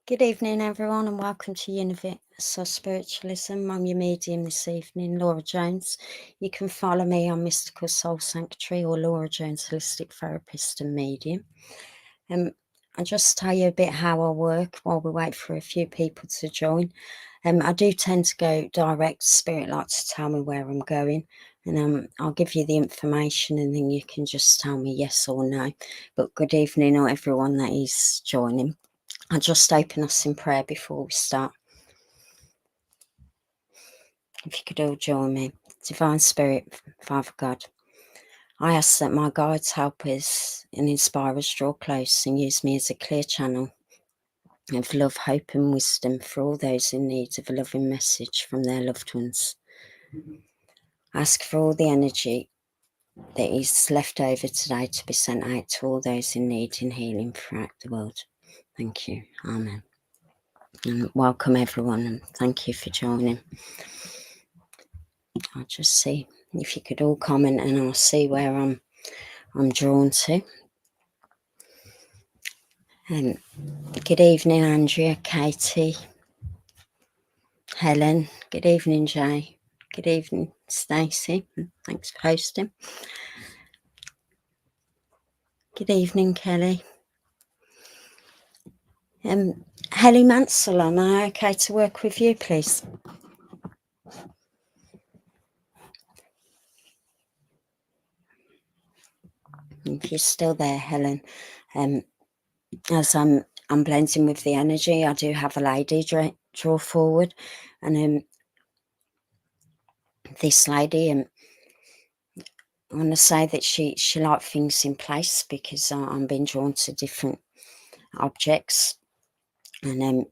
Good evening, everyone, and welcome to Universal Spiritualism. I'm your medium this evening, Laura Jones. You can follow me on Mystical Soul Sanctuary or Laura Jones, Holistic Therapist and Medium. I'll just tell you a bit how I work while we wait for a few people to join. I do tend to go direct. Spirit likes to tell me where I'm going, and I'll give you the information, and then you can just tell me yes or no. But good evening, or everyone that is joining. I'll just open us in prayer before we start. If you could all join me. Divine Spirit, Father God, I ask that my guides, helpers and inspirers draw close and use me as a clear channel of love, hope and wisdom for all those in need of a loving message from their loved ones. I ask for all the energy that is left over today to be sent out to all those in need in healing throughout the world. Thank you. Amen. And welcome everyone, and thank you for joining. I'll just see if you could all comment, and I'll see where I'm drawn to. Good evening, Andrea, Katie, Helen. Good evening, Jay. Good evening, Stacey. Thanks for hosting. Good evening, Kelly. Helly Mansell, am I okay to work with you, please? If you're still there, Helen, as I'm blending with the energy, I do have a lady draw forward, and this lady, I want to say that she liked things in place, because I'm being drawn to different objects, and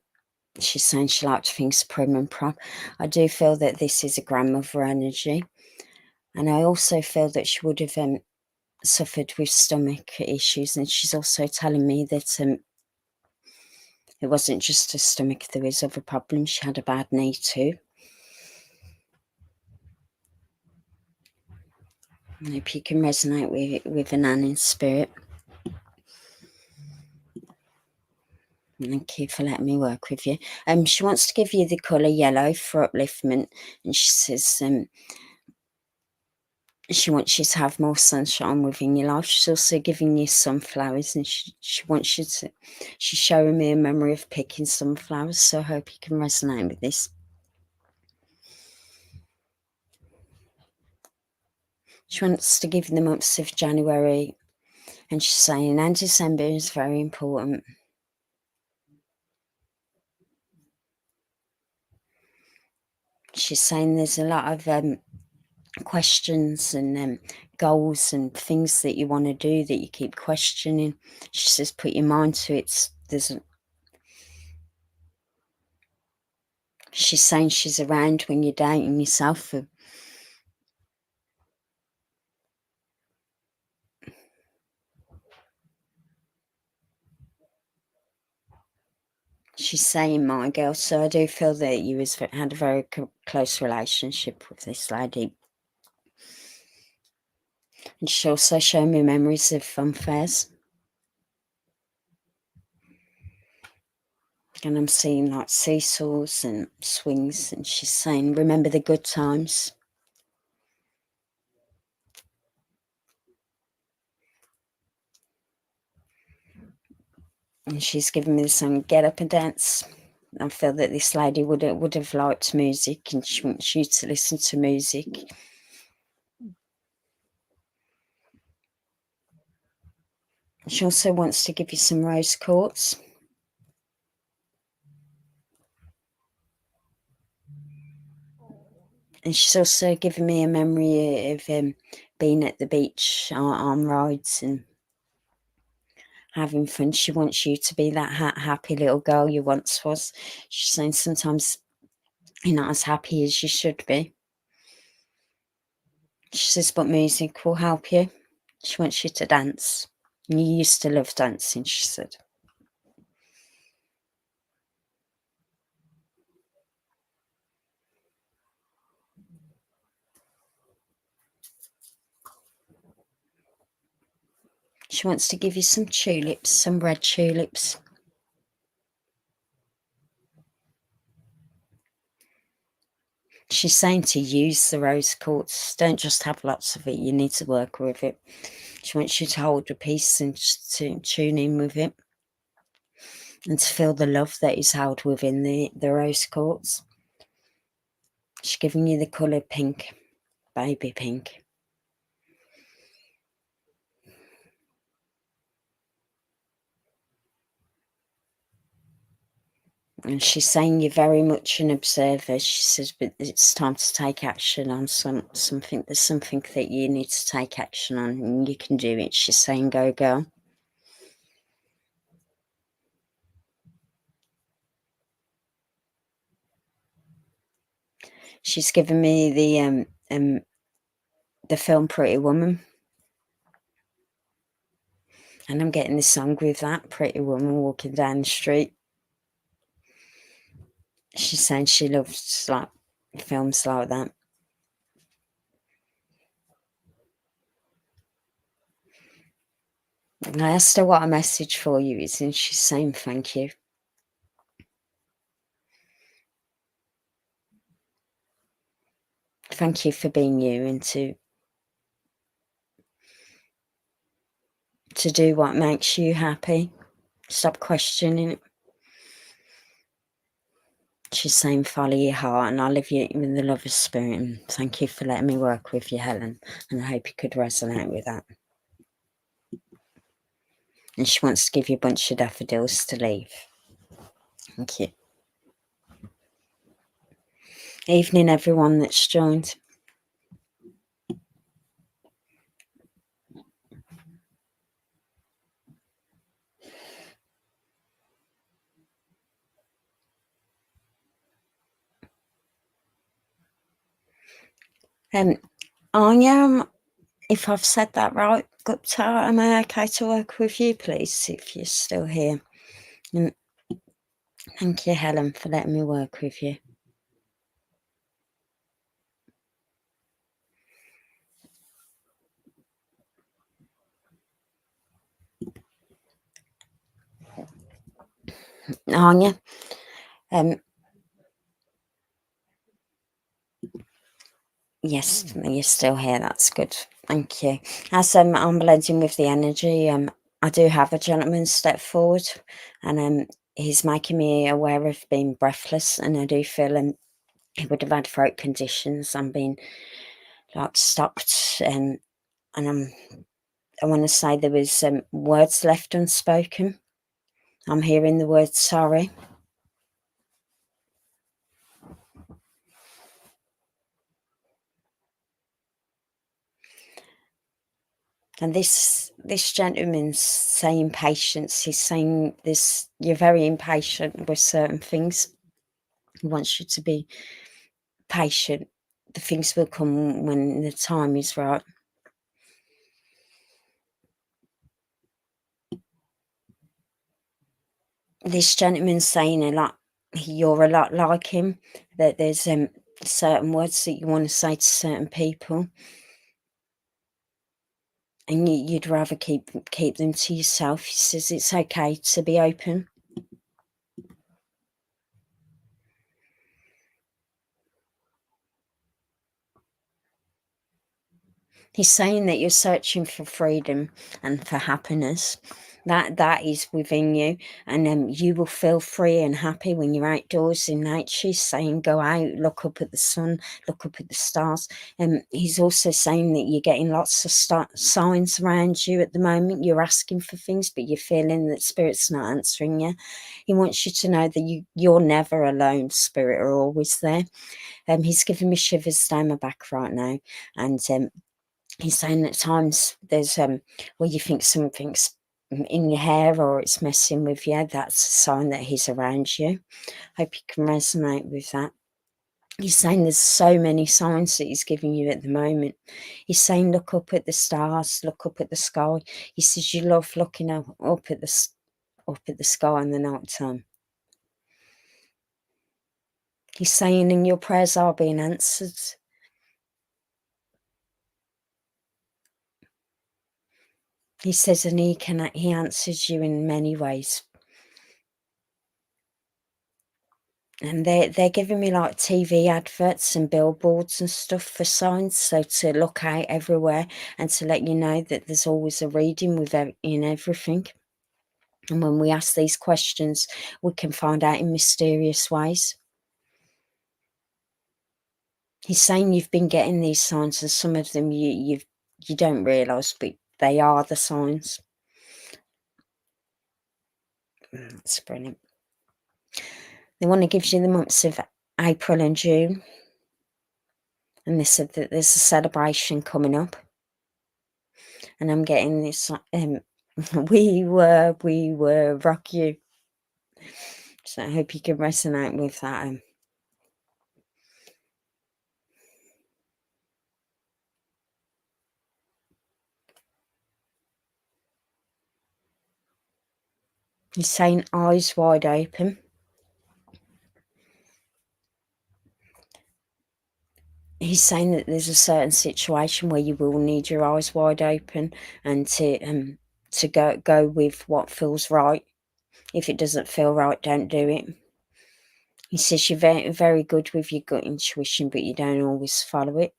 she's saying she liked things prim and prop. I do feel that this is a grandmother energy, and I also feel that she would have suffered with stomach issues, and she's also telling me that it wasn't just her stomach, there was other problems. She had a bad knee too. I hope you can resonate with an in spirit. Thank you for letting me work with you. She wants to give you the colour yellow for upliftment, and she says she wants you to have more sunshine within your life. She's also giving you sunflowers, and she wants you to, she's showing me a memory of picking sunflowers, so I hope you can resonate with this. She wants to give you the months of January, and she's saying, and December is very important. She's saying there's a lot of questions and goals and things that you want to do that you keep questioning. She says put your mind to it. She's saying she's around when you're doubting yourself. She's saying, my girl, so I do feel that you had a very close relationship with this lady. And she also showed me memories of fun fairs. And I'm seeing like seesaws and swings, and she's saying, remember the good times. And she's giving me the song, Get Up and Dance. I feel that this lady would have liked music, and she wants you to listen to music. She also wants to give you some rose quartz. And she's also given me a memory of being at the beach on rides and having fun. She wants you to be that happy little girl you once was. She's saying sometimes you're not as happy as you should be. She says, but music will help you. She wants you to dance. You used to love dancing, she said. She wants to give you some tulips, some red tulips. She's saying to use the rose quartz. Don't just have lots of it. You need to work with it. She wants you to hold a piece and to tune in with it and to feel the love that is held within the rose quartz. She's giving you the colour pink, baby pink. And she's saying you're very much an observer. She says, but it's time to take action on something. There's something that you need to take action on, and you can do it. She's saying, go, girl. She's given me the film Pretty Woman. And I'm getting the song with that, Pretty Woman walking down the street. She's saying she loves like films like that. And I asked her what a message for you is, and she's saying thank you. Thank you for being you and to do what makes you happy. Stop questioning it. She's saying follow your heart, and I love you with the love of spirit. And thank you for letting me work with you, Helen. And I hope you could resonate with that. And she wants to give you a bunch of daffodils to leave. Thank you. Evening, everyone that's joined. Anya, if I've said that right, Gupta, am I okay to work with you, please, if you're still here? And thank you, Helen, for letting me work with you. Anya, yes, you're still here. That's good. Thank you. As I'm blending with the energy, I do have a gentleman step forward, and he's making me aware of being breathless, and I do feel he would have had throat conditions. I'm being like stopped, and I want to say there was words left unspoken. I'm hearing the word sorry. And this gentleman's saying patience. He's saying this, you're very impatient with certain things. He wants you to be patient. The things will come when the time is right. This gentleman's saying you're a lot like him, that there's certain words that you want to say to certain people, and you'd rather keep them to yourself. He says it's okay to be open. He's saying that you're searching for freedom and for happiness. That is within you, and you will feel free and happy when you're outdoors in nature. He's saying go out, look up at the sun, look up at the stars. And he's also saying that you're getting lots of signs around you at the moment. You're asking for things, but you're feeling that Spirit's not answering you. He wants you to know that you're never alone. Spirit are always there. He's giving me shivers down my back right now, and he's saying at times there's where you think something's in your hair or it's messing with you. That's a sign that he's around you. Hope you can resonate with that. He's saying there's so many signs that he's giving you at the moment. He's saying look up at the stars, look up at the sky. He says you love looking up at the sky in the night time. He's saying and your prayers are being answered. He says and he answers you in many ways. And they're giving me like TV adverts and billboards and stuff for signs, so to look out everywhere and to let you know that there's always a reading with in everything. And when we ask these questions, we can find out in mysterious ways. He's saying you've been getting these signs, and some of them you don't realise, but they are the signs. That's brilliant. They want to give you the months of April and June, and they said that there's a celebration coming up. And I'm getting this. We were rock you. So I hope you can resonate with that. He's saying eyes wide open. He's saying that there's a certain situation where you will need your eyes wide open and to go with what feels right. If it doesn't feel right, don't do it. He says you're very, very good with your gut intuition, but you don't always follow it.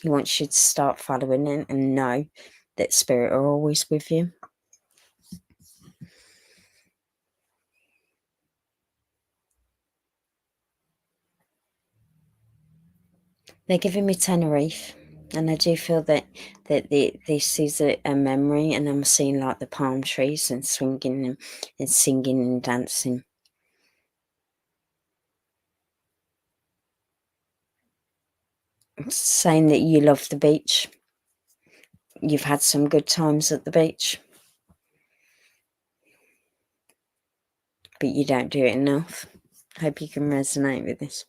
He wants you to start following it and know that spirit are always with you. They're giving me Tenerife, and I do feel that this is a memory, and I'm seeing like the palm trees and swinging and singing and dancing. It's saying that you love the beach. You've had some good times at the beach, but you don't do it enough. Hope you can resonate with this.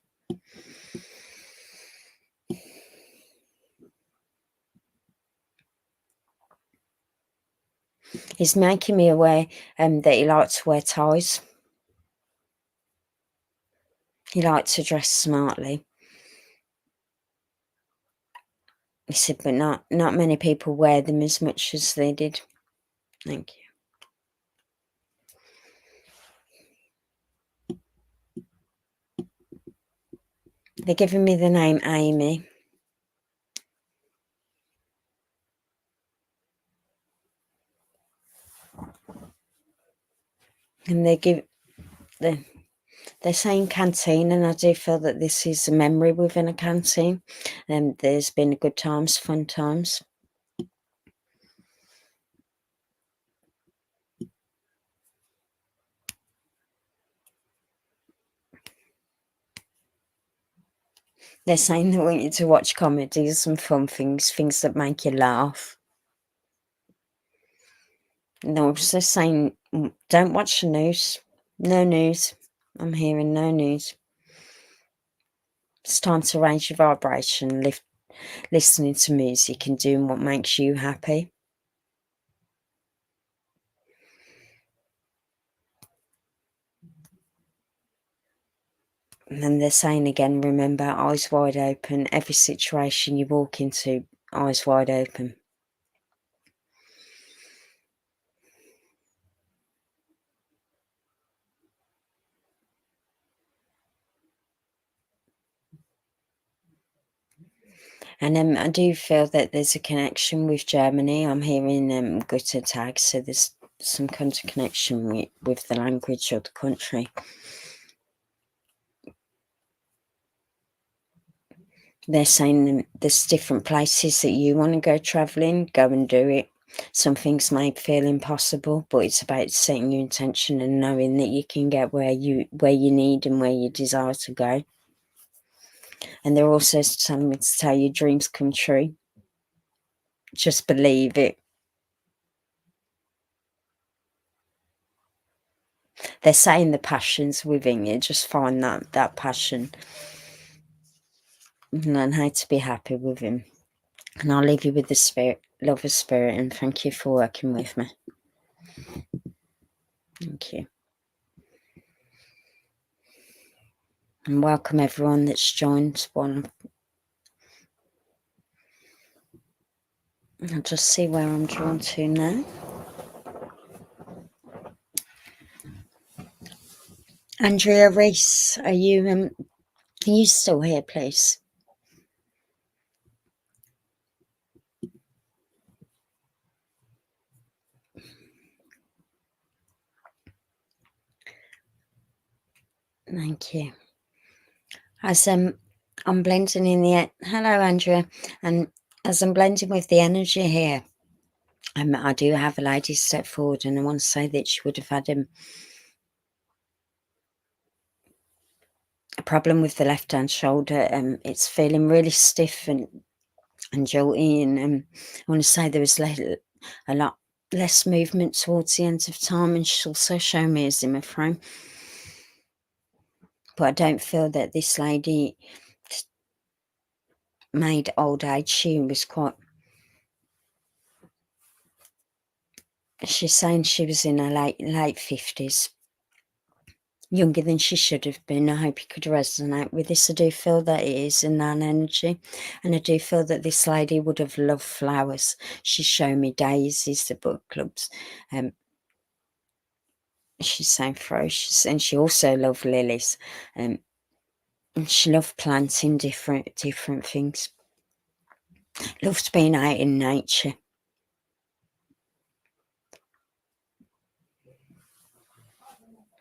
He's making me aware that he likes to wear ties. He likes to dress smartly. He said, but not many people wear them as much as they did. Thank you. They're giving me the name Amy. And they're saying canteen, and I do feel that this is a memory within a canteen. And there's been good times, fun times. They're saying they want you to watch comedies and fun things that make you laugh. And they're also saying, don't watch the news. No news. I'm hearing no news. It's time to raise your vibration, listening to music and doing what makes you happy. And then they're saying again, remember, eyes wide open. Every situation you walk into, eyes wide open. And I do feel that there's a connection with Germany. I'm hearing gutter tags, so there's some kind of connection with the language of the country. They're saying there's different places that you want to go travelling, go and do it. Some things may feel impossible, but it's about setting your intention and knowing that you can get where you need and where you desire to go. And they're also telling me to tell your dreams come true. Just believe it. They're saying the passion's within you. Just find that passion and learn how to be happy with him. And I'll leave you with the spirit, love of spirit, and thank you for working with me. Thank you. And welcome everyone that's joined. I'll just see where I'm drawn to now. Andrea Reese, are you still here, please? Thank you. As I'm blending in the hello, Andrea, and as I'm blending with the energy here, I do have a lady step forward, and I want to say that she would have had a problem with the left hand shoulder. It's feeling really stiff and jolty, and I want to say there was a lot less movement towards the end of time, and she's also shown me a Zimmer frame. But I don't feel that this lady made old age. She was quite, she's saying she was in her late 50s, younger than she should have been. I hope you could resonate with this. I do feel that it is in that energy, and I do feel that this lady would have loved flowers. She's shown me daisies, the book clubs. She's so ferocious, and she also loved lilies. And she loved planting different things. Loved being out in nature.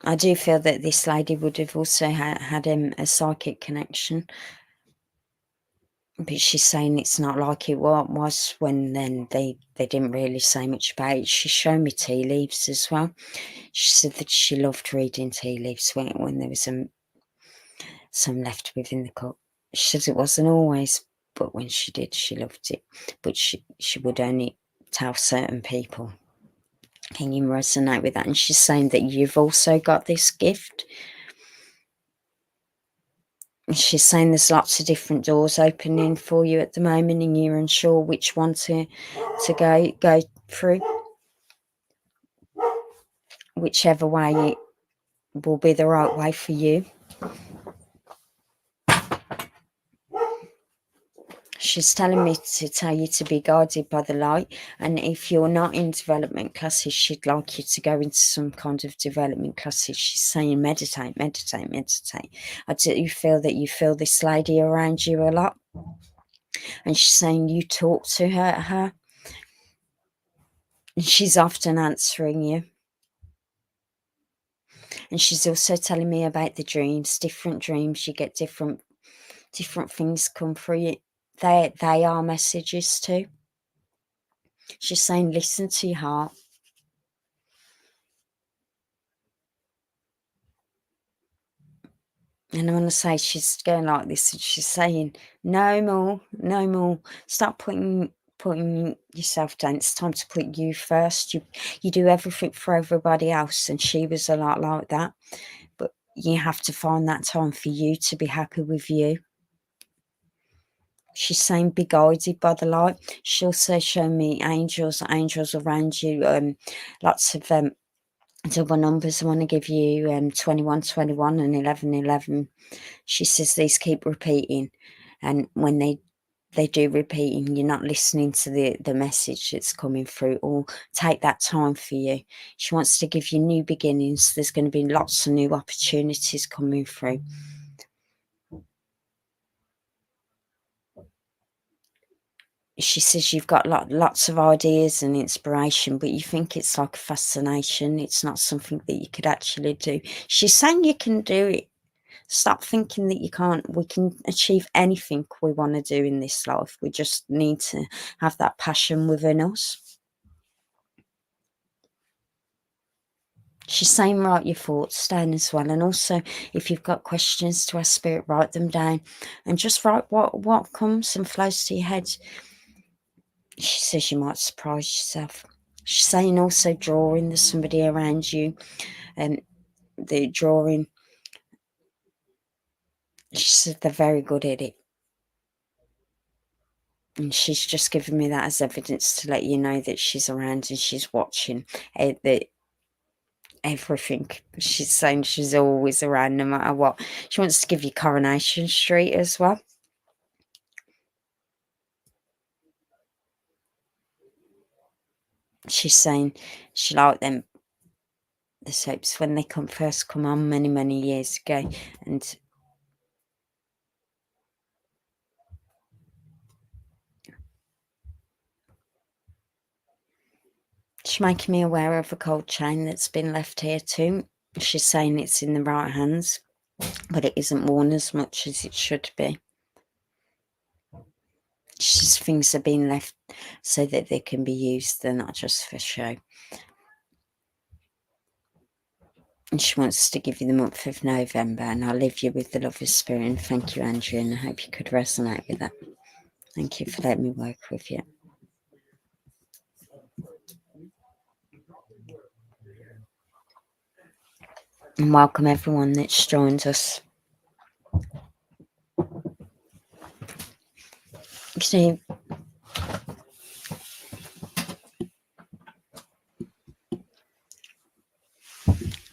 I do feel that this lady would have also had a psychic connection, but she's saying it's not like it was when then they didn't really say much about it. She's shown me tea leaves as well. She said that she loved reading tea leaves when there was some left within the cup. She says it wasn't always, but when she did, she loved it. But she would only tell certain people. Can you resonate with that? And she's saying that you've also got this gift. She's saying there's lots of different doors opening for you at the moment, and you're unsure which one to go through. Whichever way will be the right way for you. She's telling me to tell you to be guided by the light, and if you're not in development classes, she'd like you to go into some kind of development classes. She's saying meditate, meditate, meditate. I do feel that you feel this lady around you a lot, and she's saying you talk to her, and she's often answering you. And she's also telling me about the dreams, different dreams. You get different things come through you. They are messages too. She's saying, listen to your heart. And I want to say, she's going like this, and she's saying, no more, no more. Stop putting yourself down. It's time to put you first. You do everything for everybody else, and she was a lot like that. But you have to find that time for you to be happy with you. She's saying be guided by the light. She also showed me angels around you. Lots of double numbers. I want to give you 21, 21 and 11, 11. She says these keep repeating, and when they do repeating, you're not listening to the message that's coming through, or take that time for you. She wants to give you new beginnings. There's going to be lots of new opportunities coming through. She says you've got lots of ideas and inspiration, but you think it's like a fascination. It's not something that you could actually do. She's saying you can do it. Stop thinking that you can't. We can achieve anything we want to do in this life. We just need to have that passion within us. She's saying write your thoughts down as well, and also if you've got questions to ask spirit, write them down, and just write what comes and flows to your head. She says you might surprise yourself. She's saying also drawing. There's somebody around you, and the drawing. She said they're very good at it, and she's just given me that as evidence to let you know that she's around and she's watching everything. She's saying she's always around no matter what. She wants to give you Coronation Street as well. She's saying she liked them the soaps when they first come on many years ago, and she's making me aware of a gold chain that's been left here too. She's saying it's in the right hands, but it isn't worn as much as it should be. Just things are being left so that they can be used, they're not just for show. And she wants to give you the month of November, and I'll leave you with the love of spirit. And thank you, Andrew, and I hope you could resonate with that. Thank you for letting me work with you. And welcome everyone that's joined us. See,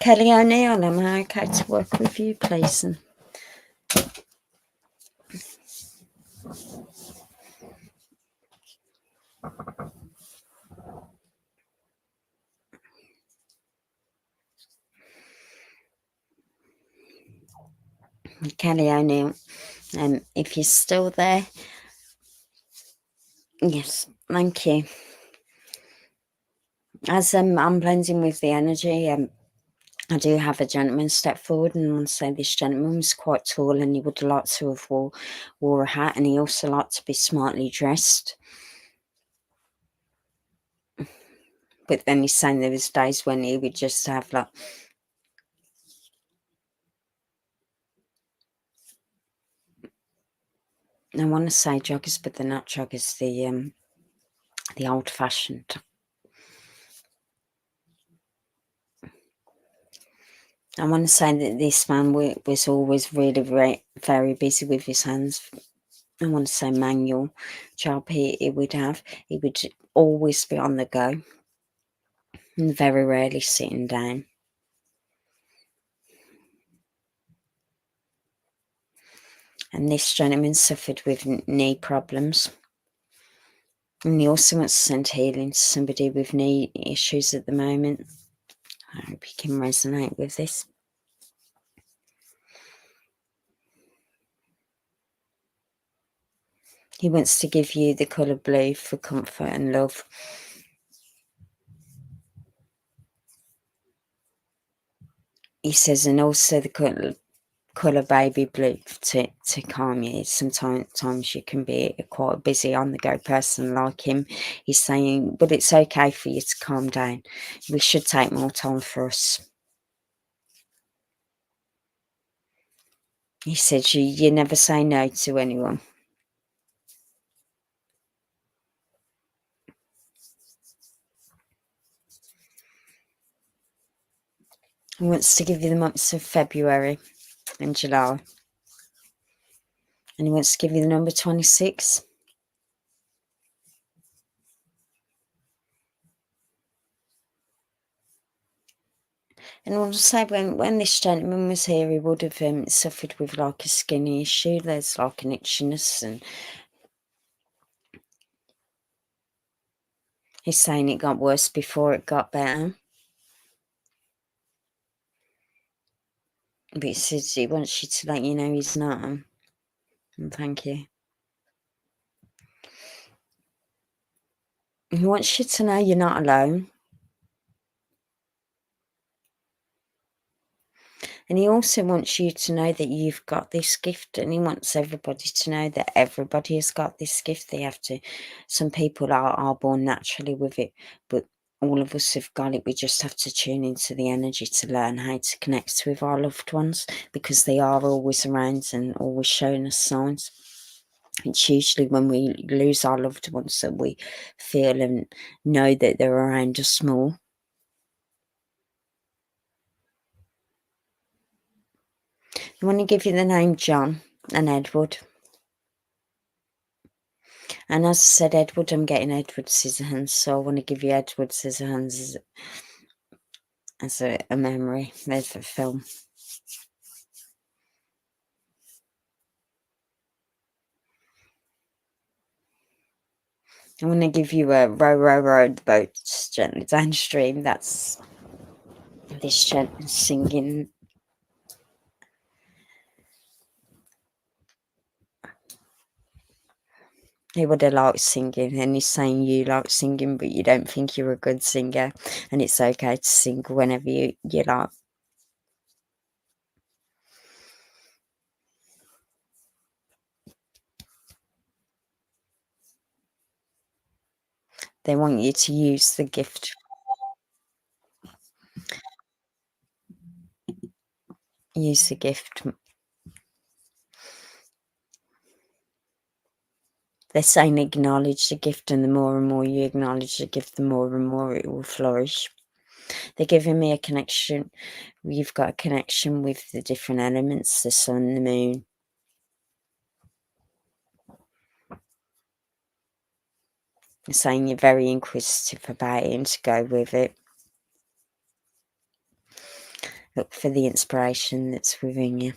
Kelly O'Neill, am I okay to work with you, please? And Kelly O'Neill, if you're still there, yes, thank you. As I'm blending with the energy, I do have a gentleman step forward, and I want to say this gentleman was quite tall, and he would like to have wore a hat, and he also liked to be smartly dressed. But then he's saying there was days when he would just have like, I want to say joggers, but they're not joggers, the old-fashioned. I want to say that this man was always really very busy with his hands. I want to say manual job he would have. He would always be on the go and very rarely sitting down. And this gentleman suffered with knee problems. And he also wants to send healing to somebody with knee issues at the moment. I hope you can resonate with this. He wants to give you the colour blue for comfort and love. He says, and also the colour baby blue to calm you. Sometimes you can be quite a busy on the go person like him. He's saying, but it's okay for you to calm down. We should take more time for us. He said, you never say no to anyone. He wants to give you the months of February and July. And he wants to give you the number 26. And I want to say, when this gentleman was here, he would have suffered with like a skinny issue. There's like an itchiness, and he's saying it got worse before it got better. But he says he wants you to let you know he's not. And thank you. He wants you to know you're not alone. And he also wants you to know that you've got this gift, and he wants everybody to know that everybody has got this gift. They have to, some people are born naturally with it, but all of us have got it. We just have to tune into the energy to learn how to connect with our loved ones, because they are always around and always showing us signs. It's usually when we lose our loved ones that we feel and know that they're around us more. I want to give you the name John and Edward. And as I said, Edward, I'm getting Edward Scissorhands, so I want to give you Edward Scissorhands as a memory. There's the film. I want to give you a row the boat gently downstream. That's This gentleman's singing. He would have liked singing, and he's saying you like singing, but you don't think you're a good singer, and it's okay to sing whenever you like. They want you to use the gift. Use the gift. They're saying acknowledge the gift, and the more you acknowledge the gift, the more and more it will flourish. They're giving me a connection. You've got a connection with the different elements, the sun, the moon. They're saying you're very inquisitive about it and to go with it. Look for the inspiration that's within you.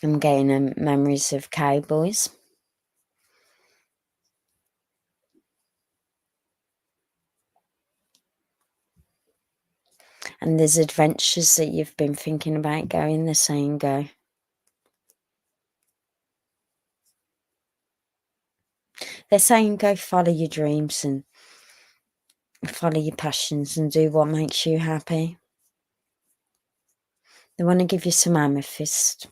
I'm getting memories of cowboys. And there's adventures that you've been thinking about going. They're saying go. They're saying go follow your dreams and follow your passions and do what makes you happy. They want to give you some amethyst.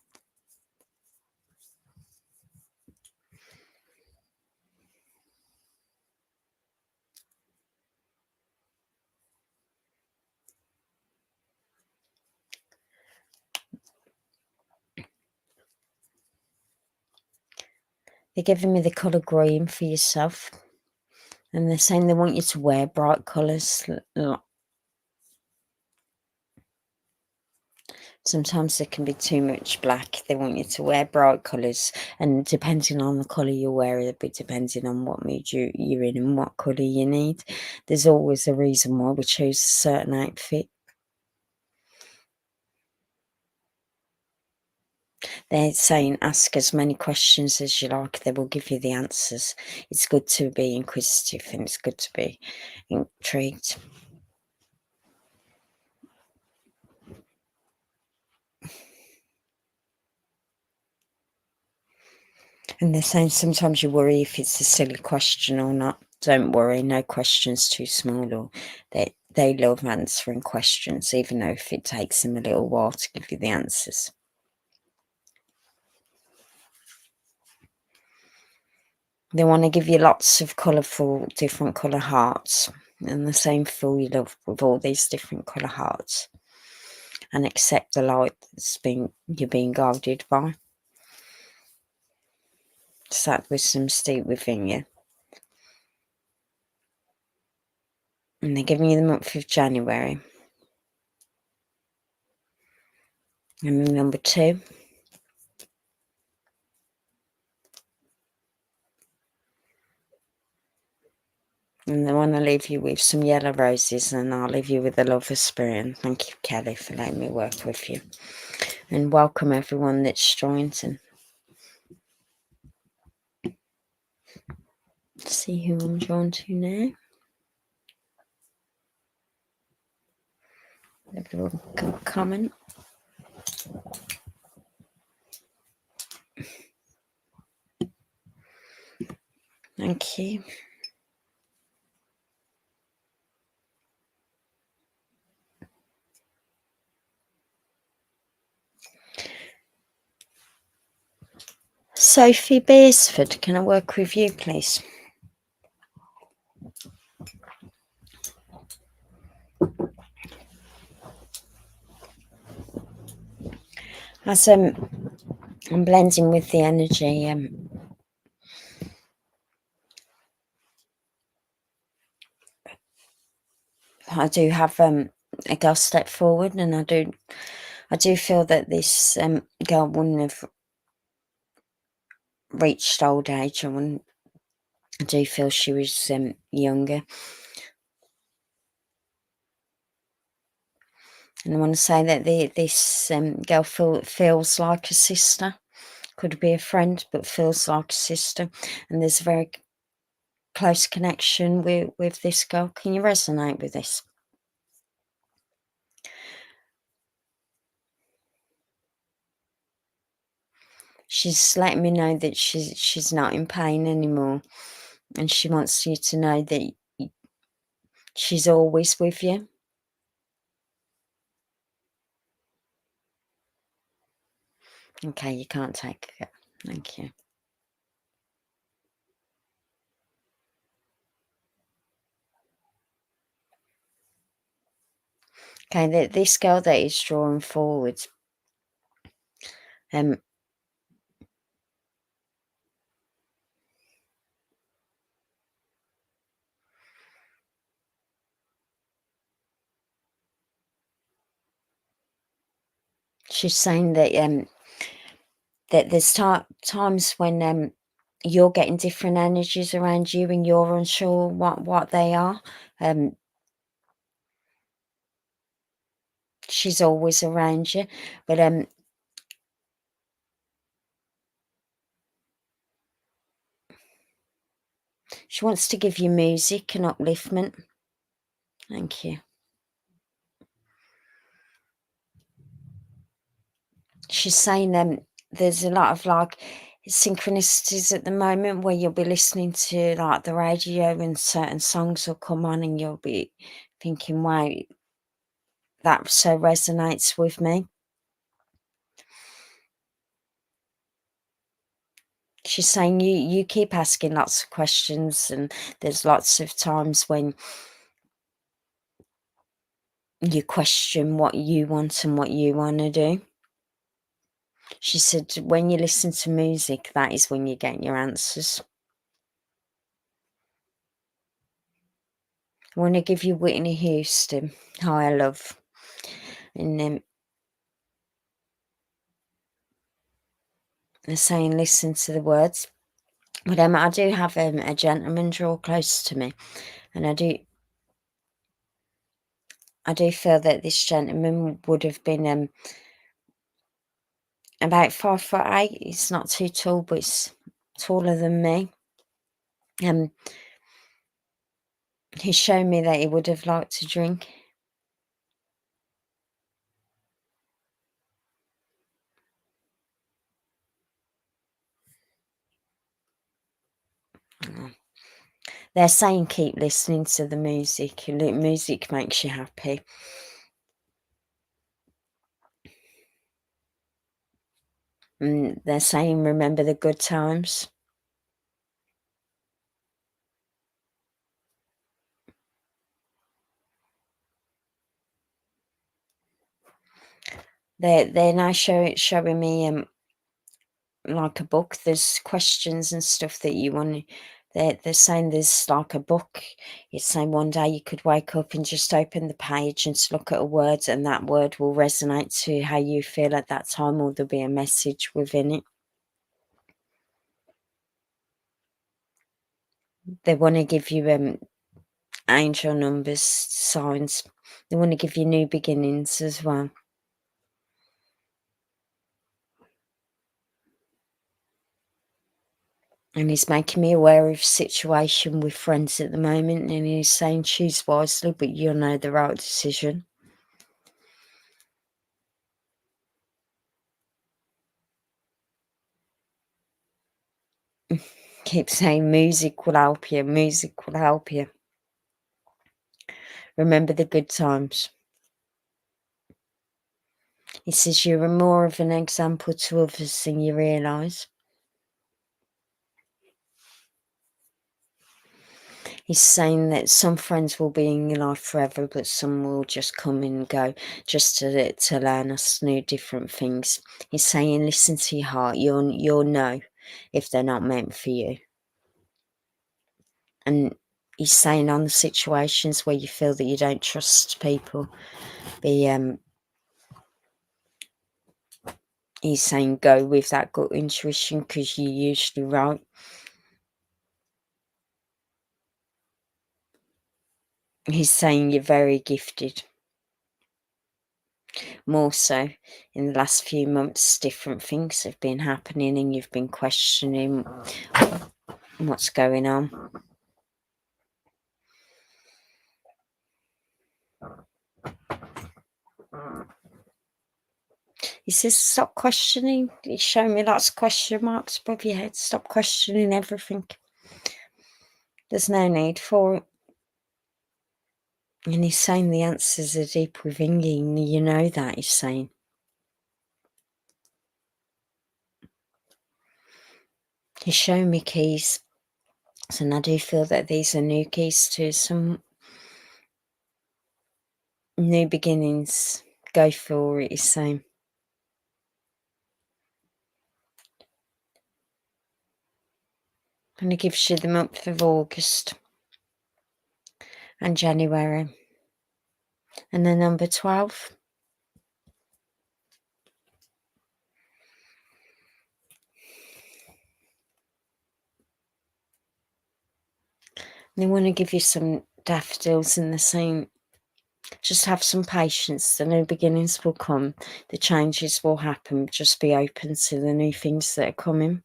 They're giving me the colour green for yourself. And they're saying they want you to wear bright colours. Sometimes there can be too much black. They want you to wear bright colours. And depending on the colour you wear, it'll be depending on what mood you're in and what colour you need. There's always a reason why we choose a certain outfit. They're saying ask as many questions as you like. They will give you the answers. It's good to be inquisitive and it's good to be intrigued. And they're saying sometimes you worry if it's a silly question or not. Don't worry, no question's too small. Or they love answering questions, even though if it takes them a little while to give you the answers. They want to give you lots of colourful, different colour hearts. And the same fill you love with all these different colour hearts. And accept the light you're being guided by. Sat wisdom deep within you. And they're giving you the month of January. And number 2. And I want to leave you with some yellow roses, and I'll leave you with the love of spirit. And thank you, Kelly, for letting me work with you. And welcome everyone that's joined. And see who I'm drawn to now. Everyone can comment. Thank you. Sophie Beresford, can I work with you, please? As I'm blending with the energy, I do have a girl step forward, and I do feel that this girl wouldn't have reached old age. I do feel she was younger. And I want to say that this girl feels like a sister. Could be a friend, but feels like a sister. And there's a very close connection with this girl. Can you resonate with this? She's letting me know that she's not in pain anymore, and she wants you to know that she's always with you. Okay, you can't take it. Thank you. Okay, this girl that is drawing forward, she's saying that that there's times when you're getting different energies around you and you're unsure what they are. She's always around you, but she wants to give you music and upliftment. Thank you. She's saying there's a lot of like synchronicities at the moment where you'll be listening to like the radio and certain songs will come on and you'll be thinking, wow, that so resonates with me. She's saying you keep asking lots of questions and there's lots of times when you question what you want and what you want to do. She said when you listen to music, that is when you get your answers. I want to give you Whitney Houston, Higher Love. And they're saying listen to the words. But I do have a gentleman draw close to me. And I do feel that this gentleman would have been about 5'8". He's not too tall, but he's taller than me. He's shown me that he would have liked to drink. They're saying keep listening to the music. Music makes you happy. And they're saying remember the good times. They're now showing me like a book. There's questions and stuff that you want. They're saying there's like a book. It's saying one day you could wake up and just open the page and look at a word, and that word will resonate to how you feel at that time, or there'll be a message within it. They want to give you angel numbers, signs. They want to give you new beginnings as well. And he's making me aware of situation with friends at the moment, and he's saying choose wisely, but you'll know the right decision. Keep saying music will help you, music will help you. Remember the good times. He says you're more of an example to others than you realise. He's saying that some friends will be in your life forever, but some will just come and go just to learn us new different things. He's saying listen to your heart. You'll know if they're not meant for you. And he's saying on the situations where you feel that you don't trust people, he's saying go with that gut intuition because you're usually right. He's saying you're very gifted. more so in the last few months. Different things have been happening and you've been questioning what's going on. He says, stop questioning. He's showing me lots of question marks above your head. Stop questioning everything. There's no need for it. And he's saying the answers are deep within you. You know that, he's saying. He's showing me keys. And I do feel that these are new keys to some new beginnings. Go for it, he's saying. And he gives you the month of August and January. And the number 12. They want to give you some daffodils in the same. Just have some patience. The new beginnings will come. The changes will happen. Just be open to the new things that are coming.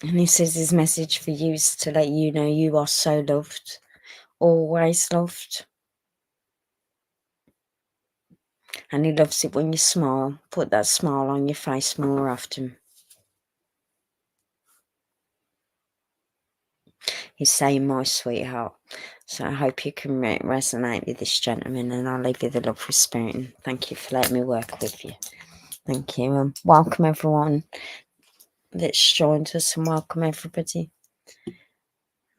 And he says his message for you is to let you know you are so loved. Always loved. And he loves it when you smile. Put that smile on your face more often. He's saying, my sweetheart. So I hope you can resonate with this gentleman, and I'll leave you the love for spirit. And thank you for letting me work with you. Thank you. And welcome everyone that's joined us, and welcome everybody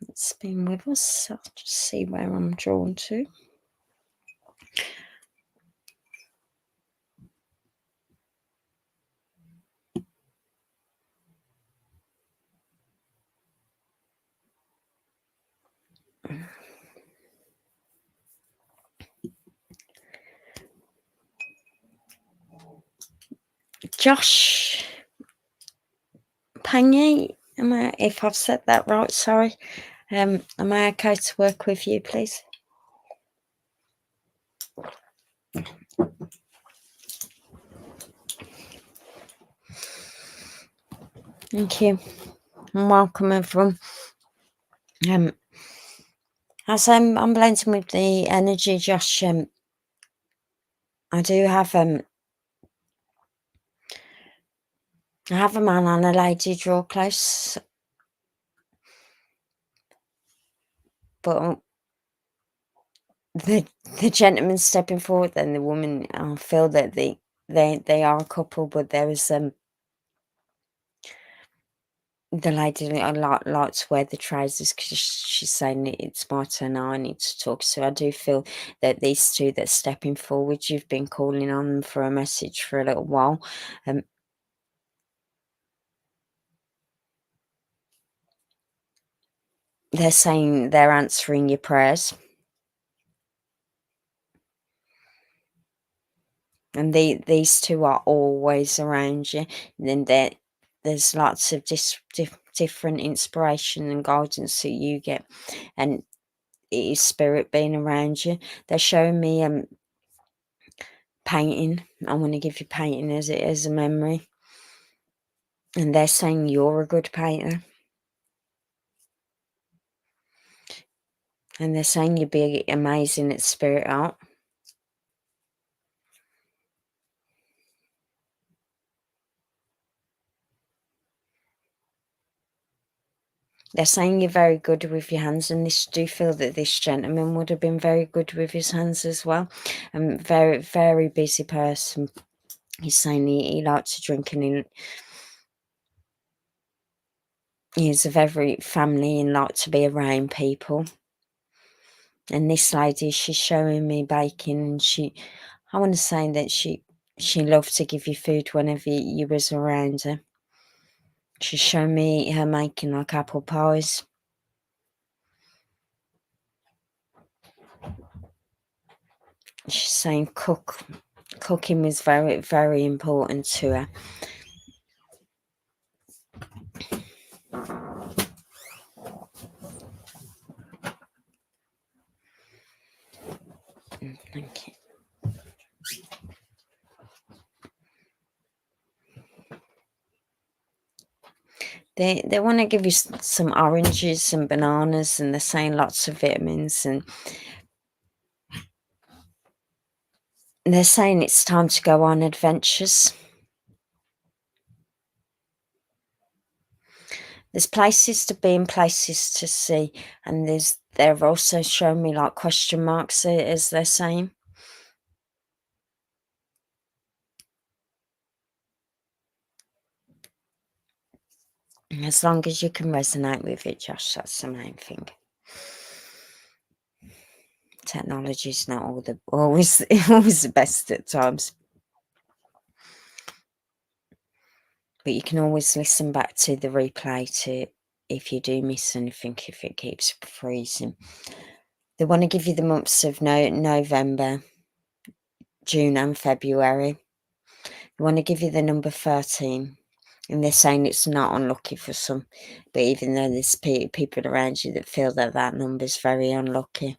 that's been with us. I'll just see where I'm drawn to. Josh Pangy, if I've said that right, sorry. Am I okay to work with you, please? Thank you. And welcome everyone. As I'm blending with the energy, Josh, I do have I have a man and a lady draw close, but the gentleman stepping forward, then the woman, I feel that they are a couple, but there is the lady I like to wear the trousers because she's saying it's my turn now, I need to talk. So I do feel that these two that's stepping forward, you've been calling on them for a message for a little while. They're saying they're answering your prayers. And these two are always around you. And then there's lots of different inspiration and guidance that you get. And it is spirit being around you. They're showing me painting. I want to give you painting as a memory. And they're saying you're a good painter. And they're saying you'd be amazing at spirit art. They're saying you're very good with your hands, and this do feel that this gentleman would have been very good with his hands as well. Very, very busy person. He's saying he likes to drink, and he's a very family and like to be around people. And this lady, she's showing me baking, and I want to say that she loved to give you food whenever you was around her. She's showing me her making like apple pies. She's saying cooking was very, very important to her. Thank you. They want to give you some oranges and bananas, and they're saying lots of vitamins, and they're saying it's time to go on adventures. There's places to be and places to see, and they're also showing me like question marks, as they're saying. As long as you can resonate with it, Josh, that's the main thing. Technology's not always the best at times, but you can always listen back to the replay to if you do miss anything, if it keeps freezing. They want to give you the months of November, June and February. They want to give you the number 13. And they're saying it's not unlucky for some, but even though there's people around you that feel that number's very unlucky.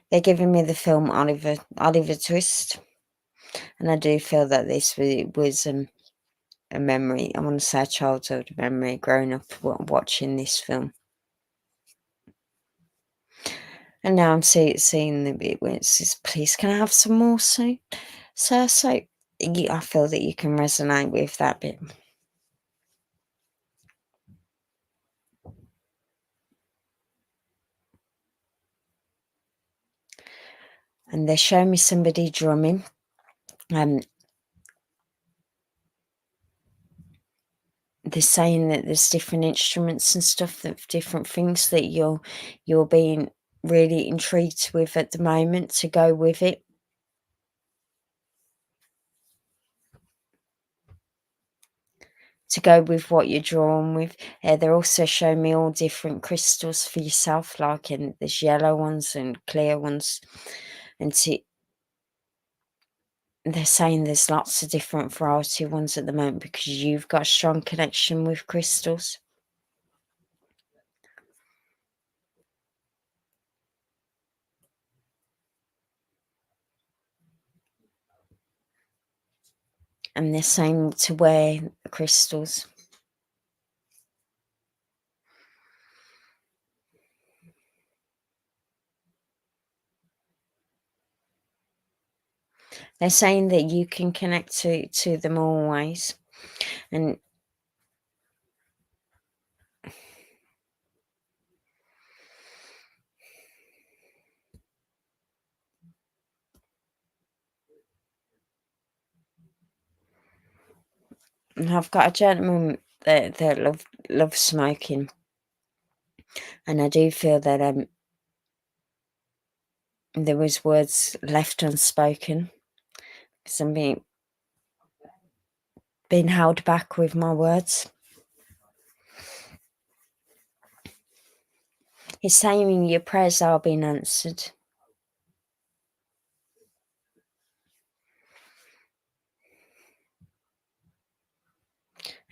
They're giving me the film Oliver Twist, and I do feel that this was a memory. I want to say a childhood memory, growing up watching this film. And now I'm seeing the bit where it says, "Please, can I have some more soup, sir?" So I feel that you can resonate with that bit. And they're showing me somebody drumming. They're saying that there's different instruments and stuff, that different things that you're being really intrigued with at the moment to go with it. To go with what you're drawn with. They're also showing me all different crystals for yourself, like there's yellow ones and clear ones. And they're saying there's lots of different variety ones at the moment because you've got a strong connection with crystals. And they're saying to wear the crystals. They're saying that you can connect to them always. And I've got a gentleman that loves smoking. And I do feel that there was words left unspoken. Because I'm being held back with my words. He's saying your prayers are being answered.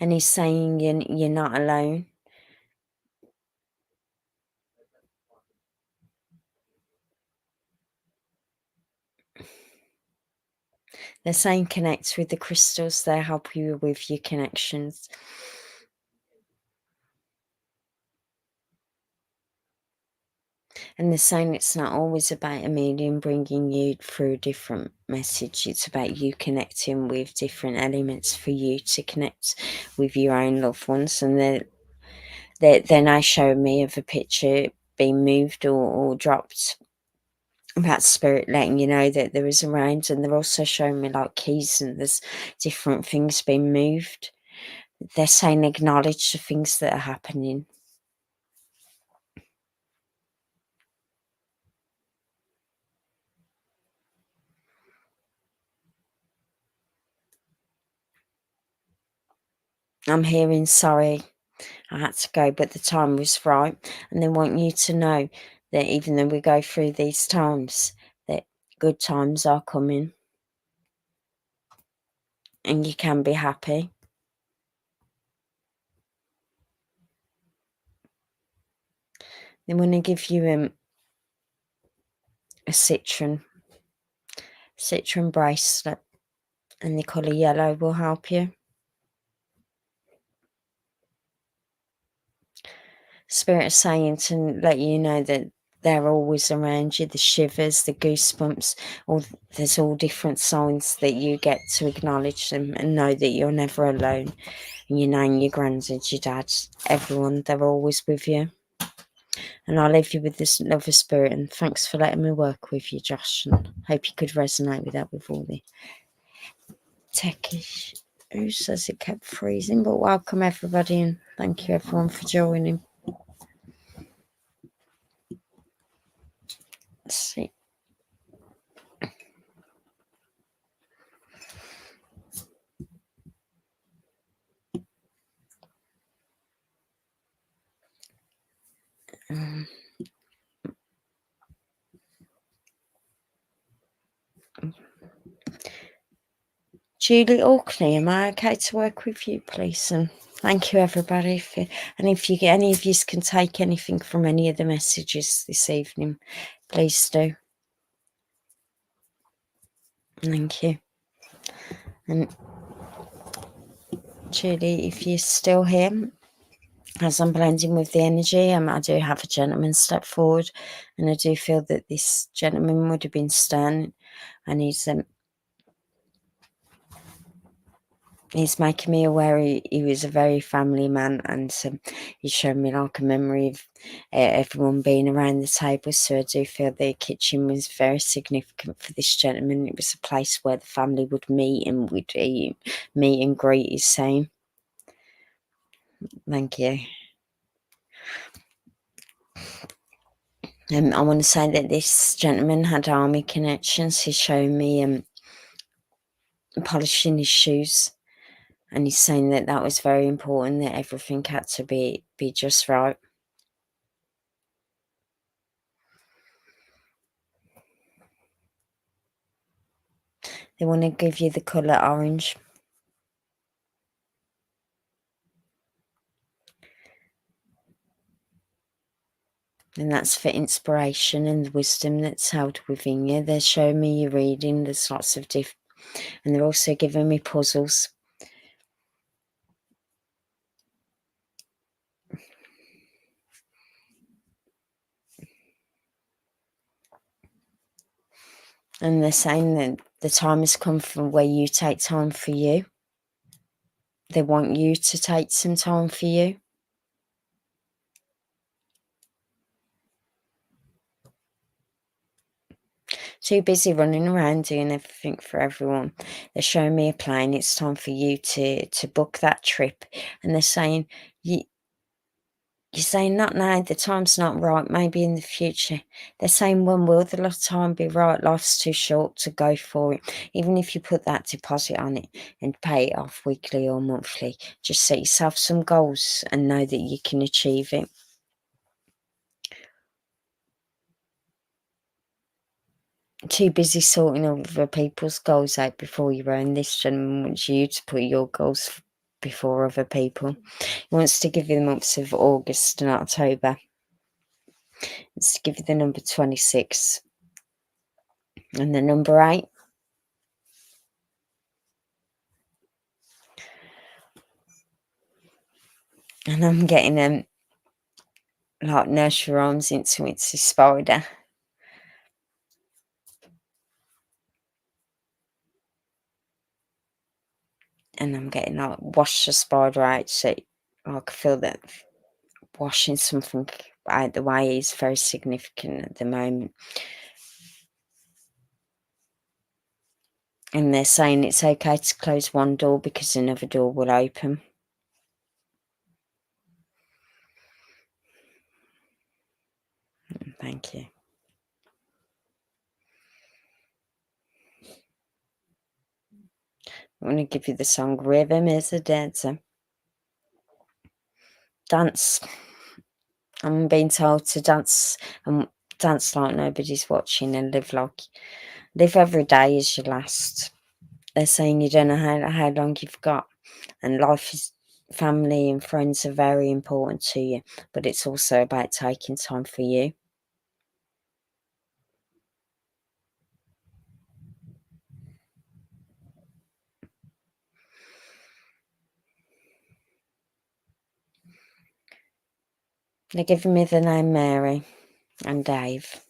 And he's saying you're not alone. They're saying connect with the crystals. They help you with your connections. And they're saying it's not always about a medium bringing you through a different message. It's about you connecting with different elements for you to connect with your own loved ones. And they're now showing me of a picture being moved or dropped. About spirit letting you know that there is around. And they're also showing me like keys and there's different things being moved. They're saying acknowledge the things that are happening. I'm hearing sorry, I had to go, but the time was right. And they want you to know that even though we go through these times, that good times are coming. And you can be happy. They want to give you a citron bracelet, and the colour yellow will help you. Spirit is saying to let you know that they're always around you, the shivers, the goosebumps, there's all different signs that you get to acknowledge them and know that you're never alone. And your nan, your granddad, your dad, everyone, they're always with you. And I'll leave you with this love of spirit, and thanks for letting me work with you, Josh, and hope you could resonate with that with all the techish. Who says it kept freezing? But welcome everybody, and thank you everyone for joining. Let's see. Julie Orkney, am I okay to work with you, please? And thank you, everybody. And if you any of you can take anything from any of the messages this evening, please do. Thank you. And Julie, if you're still here, as I'm blending with the energy, I do have a gentleman step forward, and I do feel that this gentleman would have been stern, and he's making me aware he was a very family man, and he's showing me like a memory of everyone being around the table. So I do feel the kitchen was very significant for this gentleman. It was a place where the family would meet and would eat, meet and greet, he's saying. Thank you. I want to say that this gentleman had army connections. He's showing me polishing his shoes, and he's saying that that was very important, that everything had to be just right. They want to give you the colour orange. And that's for inspiration and wisdom that's held within you. They're showing me your reading. There's lots of and they're also giving me puzzles. And they're saying that the time has come for where you take time for you. They want you to take some time for you. Too busy running around doing everything for everyone. They're showing me a plane. It's time for you to book that trip. And they're saying, you're saying not now, the time's not right, maybe in the future. They're saying, when will the time be right? Life's too short to go for it. Even if you put that deposit on it and pay it off weekly or monthly, just set yourself some goals and know that you can achieve it. Too busy sorting other people's goals out before your own. This gentleman wants you to put your goals before other people. He wants to give you the months of August and October. He wants to give you the number 26 and the number 8. And I'm getting like nurse your arms into its spider. And I'm getting like wash the spider out, so I can feel that washing something out the way is very significant at the moment. And they're saying it's okay to close one door because another door will open. Thank you. I'm going to give you the song Rhythm is a Dancer. Dance. I'm being told to dance and dance like nobody's watching and live every day as your last. They're saying you don't know how long you've got, and life is family and friends are very important to you, but it's also about taking time for you. They're giving me the name Mary and Dave.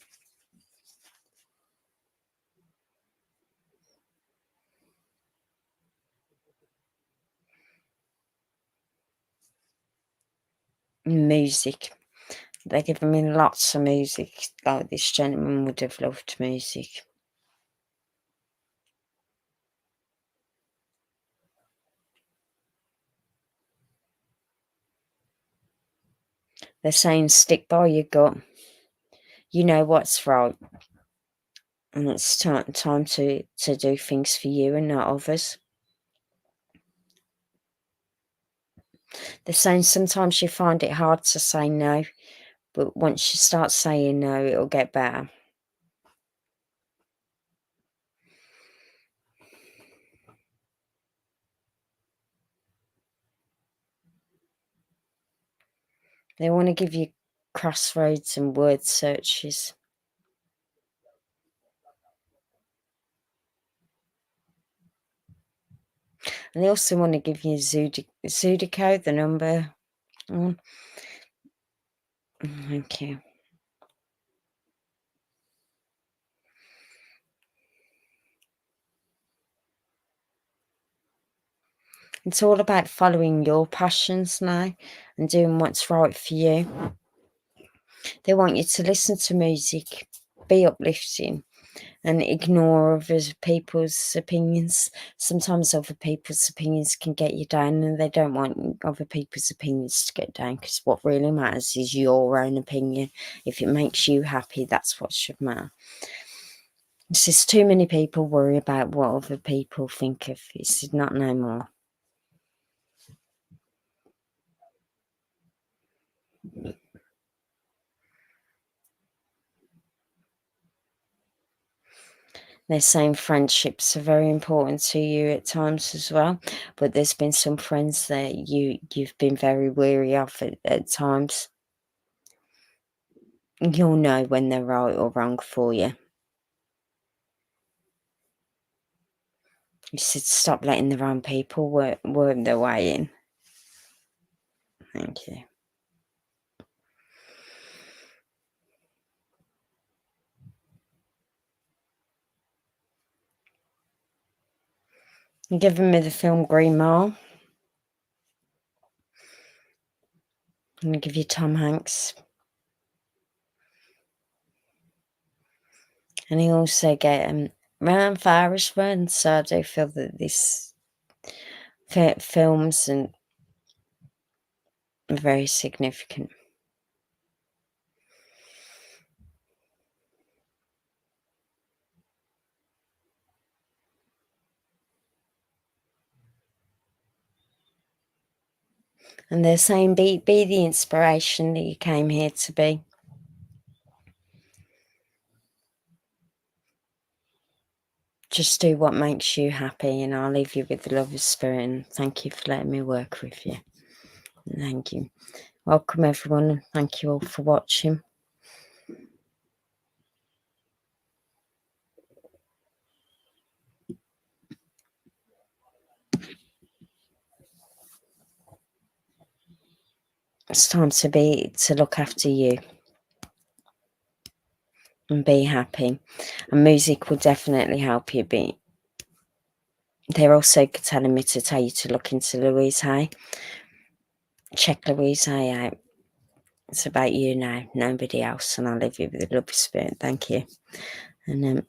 Music. They're giving me lots of music. Like, this gentleman would have loved music. They're saying stick by your gut. You know what's right. And it's time to do things for you and not others. They're saying sometimes you find it hard to say no, but once you start saying no, it'll get better. They want to give you crossroads and word searches. And they also want to give you Zudico, the number. Thank you. It's all about following your passions now and doing what's right for you. They want you to listen to music, be uplifting, and ignore other people's opinions. Sometimes other people's opinions can get you down, and they don't want other people's opinions to get down, because what really matters is your own opinion. If it makes you happy, that's what should matter. It's just too many people worry about what other people think of. It's not no more. They're saying friendships are very important to you at times as well, but there's been some friends that you've been very weary of at times. You'll know when they're right or wrong for you. You should stop letting the wrong people worm their way in. Thank you. You're giving me the film Green Mile. I'm going to give you Tom Hanks. And he also get Run, Forest Run. So I do feel that this films are very significant. And they're saying be the inspiration that you came here to be. Just do what makes you happy, and I'll leave you with the love of spirit. And thank you for letting me work with you. Thank you. Welcome everyone, and thank you all for watching. It's time to look after you and be happy. And music will definitely help you be. They're also telling me to tell you to look into Louise Hay. Check Louise Hay out. It's about you now, nobody else. And I'll leave you with the love of spirit. Thank you. And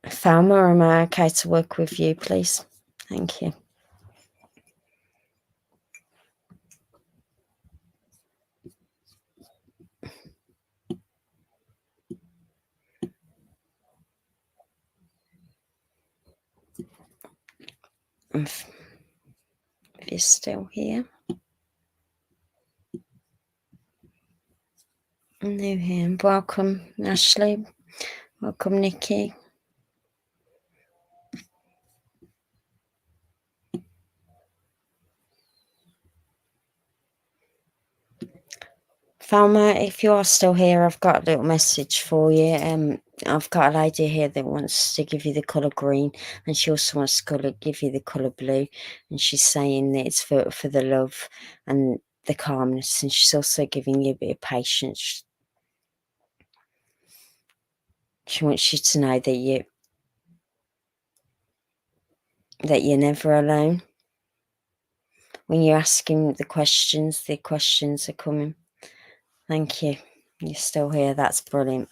Falma, am I okay to work with you, please? Thank you. If you're still here. New here. Welcome, Ashley. Welcome, Nikki. Falma, if you are still here, I've got a little message for you. I've got a lady here that wants to give you the colour green, and she also wants to give you the colour blue, and she's saying that it's for the love and the calmness, and she's also giving you a bit of patience. She wants you to know that you're never alone. When you're asking the questions are coming. Thank you. You're still here. That's brilliant.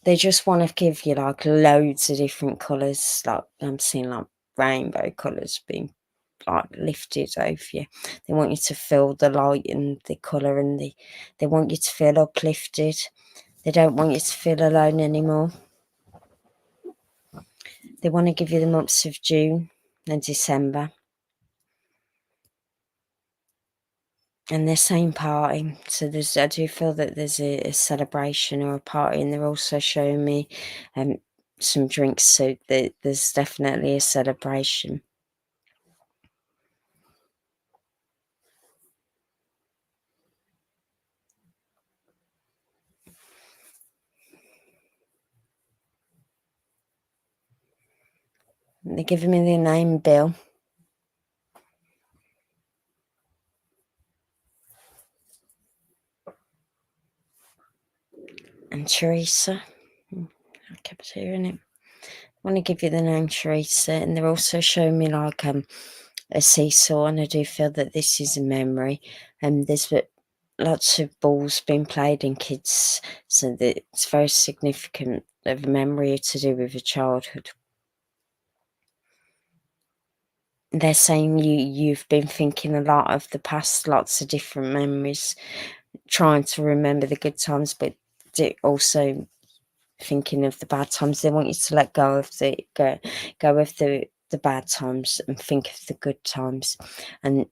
They just want to give you like loads of different colours. Like I'm seeing like rainbow colours being like lifted over you. They want you to feel the light and the colour, and they want you to feel uplifted. They don't want you to feel alone anymore. They want to give you the months of June and December. And they're saying party. So I do feel that there's a celebration or a party, and they're also showing me some drinks, so there's definitely a celebration. They're giving me their name, Bill. And Teresa. I kept hearing it. I want to give you the name Teresa, and they're also showing me like a seesaw, and I do feel that this is a memory. And there's lots of balls being played in kids, so that it's very significant of a memory to do with a childhood. They're saying you've been thinking a lot of the past, lots of different memories, trying to remember the good times, but also thinking of the bad times. They want you to let go of the bad times and think of the good times, and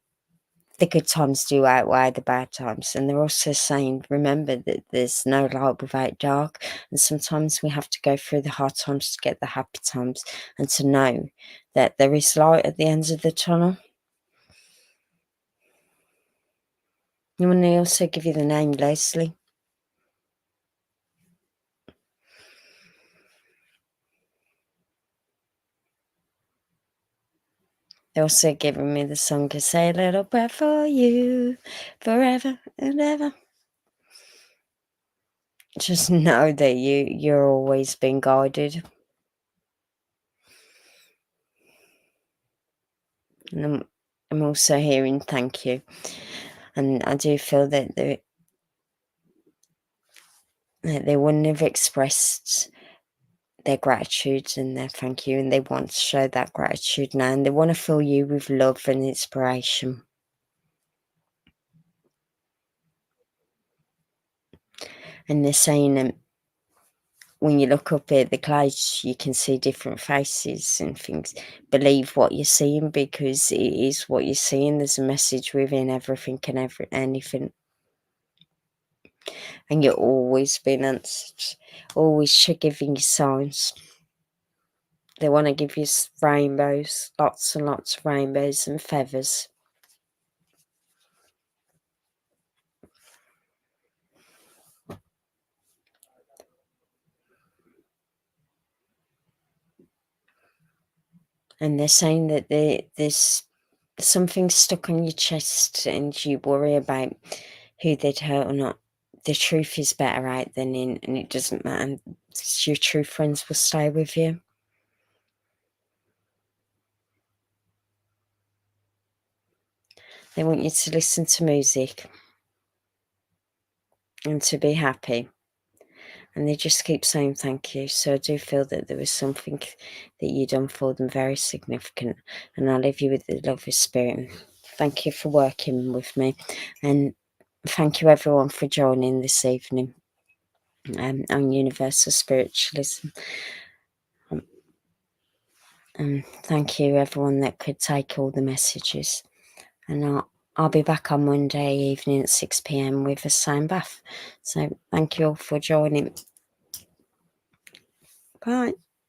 the good times do outweigh the bad times. And they're also saying, remember that there's no light without dark, and sometimes we have to go through the hard times to get the happy times, and to know that there is light at the end of the tunnel. And when they also give you the name Leslie. They're also giving me the song to say a little prayer for you forever and ever. Just know that you're always being guided. And I'm also hearing thank you. And I do feel that they wouldn't have expressed their gratitude and their thank you, and they want to show that gratitude now, and they want to fill you with love and inspiration. And they're saying when you look up at the clouds, you can see different faces and things. Believe what you're seeing, because it is what you're seeing. There's a message within everything and anything. And you're always being answered, always giving you signs. They want to give you rainbows, lots and lots of rainbows and feathers. And they're saying that there's something stuck on your chest, and you worry about who they'd hurt or not. The truth is better out than in, and it doesn't matter. Your true friends will stay with you. They want you to listen to music and to be happy. And they just keep saying thank you. So I do feel that there was something that you done for them very significant. And I leave you with the love of spirit. Thank you for working with me. And thank you everyone for joining this evening on Universal Spiritualism. Thank you everyone that could take all the messages. And I'll be back on Monday evening at 6 p.m. with a sound bath. So thank you all for joining. Bye.